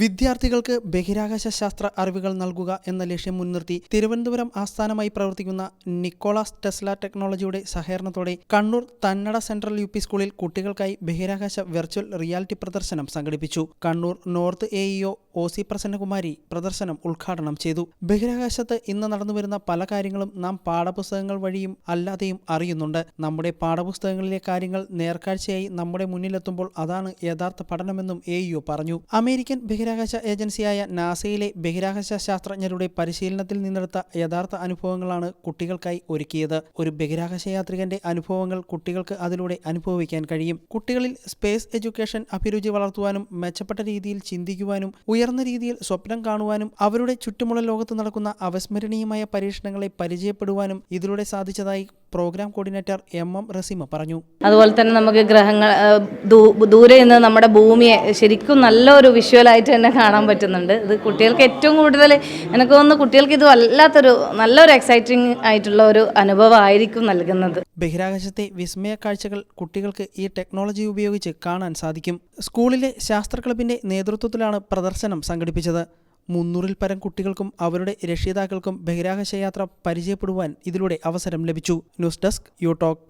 വിദ്യാർത്ഥികൾക്ക് ബഹിരാകാശ ശാസ്ത്ര അറിവുകൾ നൽകുക എന്ന ലക്ഷ്യം മുൻനിർത്തി തിരുവനന്തപുരം ആസ്ഥാനമായി പ്രവർത്തിക്കുന്ന നിക്കോളാസ് ടെസ്ല ടെക്നോളജിയുടെ സഹകരണത്തോടെ കണ്ണൂർ തന്നട സെൻട്രൽ യു.പി. സ്കൂളിൽ കുട്ടികൾക്കായി ബഹിരാകാശ വെർച്വൽ റിയാലിറ്റി പ്രദർശനം സംഘടിപ്പിച്ചു. Kannur north AEO O C. Prasannakumari പ്രദർശനം ഉദ്ഘാടനം ചെയ്തു. ബഹിരാകാശത്ത് ഇന്ന് നടന്നുവരുന്ന പല കാര്യങ്ങളും നാം പാഠപുസ്തകങ്ങൾ വഴിയും അല്ലാതെയും അറിയുന്നുണ്ട്. നമ്മുടെ പാഠപുസ്തകങ്ങളിലെ കാര്യങ്ങൾ നേർക്കാഴ്ചയായി നമ്മുടെ മുന്നിലെത്തുമ്പോൾ അതാണ് യഥാർത്ഥ പഠനമെന്നും എഇഒ പറഞ്ഞു. അമേരിക്കൻ ബഹിരാകാശ ഏജൻസിയായ നാസയിലെ ബഹിരാകാശ ശാസ്ത്രജ്ഞരുടെ പരിശീലനത്തിൽ നിന്നെടുത്ത യഥാർത്ഥ അനുഭവങ്ങളാണ് കുട്ടികൾക്കായി ഒരുക്കിയത്. ഒരു ബഹിരാകാശ യാത്രികന്റെ അനുഭവങ്ങൾ കുട്ടികൾക്ക് അതിലൂടെ അനുഭവിക്കാൻ കഴിയും. കുട്ടികളിൽ സ്പേസ് എഡ്യൂക്കേഷൻ അഭിരുചി വളർത്തുവാനും മെച്ചപ്പെട്ട രീതിയിൽ ചിന്തിക്കുവാനും ഉയർന്ന രീതിയിൽ സ്വപ്നം കാണുവാനും അവരുടെ ചുറ്റുമുള്ള ലോകത്ത് നടക്കുന്ന അവിസ്മരണീയമായ പരീക്ഷണങ്ങളെ പരിചയപ്പെടുവാനും ഇതിലൂടെ സാധിച്ചതായി പ്രോഗ്രാം കോർഡിനേറ്റർ എം റസീമ പറഞ്ഞു. അതുപോലെ തന്നെ നമുക്ക് ഗ്രഹങ്ങൾ ദൂരെ നിന്ന് നമ്മുടെ ഭൂമിയെ ശരിക്കും നല്ലൊരു വിഷ്വലായിട്ട് തന്നെ കാണാൻ പറ്റുന്നുണ്ട്. ഇത് കുട്ടികൾക്ക് ഏറ്റവും കൂടുതൽ എനിക്ക് തോന്നുന്നു കുട്ടികൾക്ക് ഇത് വല്ലാത്തൊരു നല്ലൊരു എക്സൈറ്റിംഗ് ആയിട്ടുള്ള ഒരു അനുഭവമായിരിക്കും നൽകുന്നത്. ബഹിരാകാശത്തെ വിസ്മയ കാഴ്ചകൾ കുട്ടികൾക്ക് ഈ ടെക്നോളജി ഉപയോഗിച്ച് കാണാൻ സാധിക്കും. സ്കൂളിലെ ശാസ്ത്ര ക്ലബിന്റെ നേതൃത്വത്തിലാണ് പ്രദർശനം സംഘടിപ്പിച്ചത്. 300-ൽ പരം കുട്ടികൾക്കും അവരുടെ രക്ഷിതാക്കൾക്കും ബഹിരാകാശ യാത്ര പരിചയപ്പെടുവാൻ ഇതിലൂടെ അവസരം ലഭിച്ചു. News desk you talk.